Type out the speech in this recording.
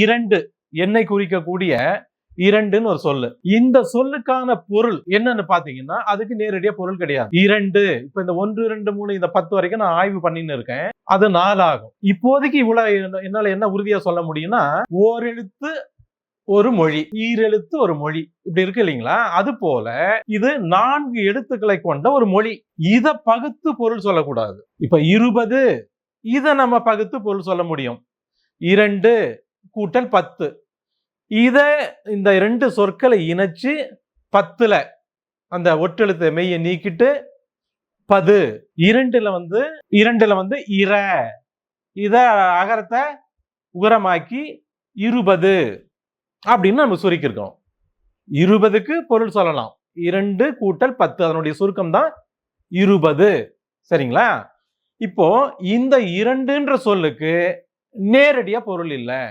இரண்டு எண்ணை குறிக்கக்கூடிய இரண்டுன்னு ஒரு சொல்லு. இந்த சொல்லுக்கான பொருள் என்னன்னு பாத்தீங்கன்னா அதுக்கு நேரடியா பொருள் கிடையாது. இரண்டு, இப்ப இந்த 1, 2, 3 இந்த 10 வரைக்கும் நான் ஆய்வு பண்ணின்னு இருக்கேன். அது 4 ஆகும். இப்போதைக்கு இவ்வளவு என்னால என்ன உறுதியா சொல்ல முடியும்னா, ஓரெழுத்து ஒரு மொழி, ஈரெழுத்து ஒரு மொழி, இப்படி இருக்கு இல்லைங்களா? அது போல இது 4 எழுத்துக்களை கொண்ட ஒரு மொழி. இத பகுத்து பொருள் சொல்லக்கூடாது. இப்ப 20 இத நம்ம பகுத்து பொருள் சொல்ல முடியும். 2 கூட்டல் 10 இத இந்த 2 சொற்களை இணைச்சு 10ல அந்த ஒற்றெழுத்து மெய்யை நீக்கிட்டு 10. 2ல வந்து இர, இத அகரத்தை உகரமாக்கி 20 அப்படின்னு நம்ம சுருக்கிருக்கோம். 20க்கு பொருள் சொல்லலாம். 2 கூட்டல் 10 அதனுடைய சுருக்கம் தான் 20. சரிங்களா? இப்போ இந்த 2ன்ற சொல்லுக்கு நேரடியா பொருள் இல்லை.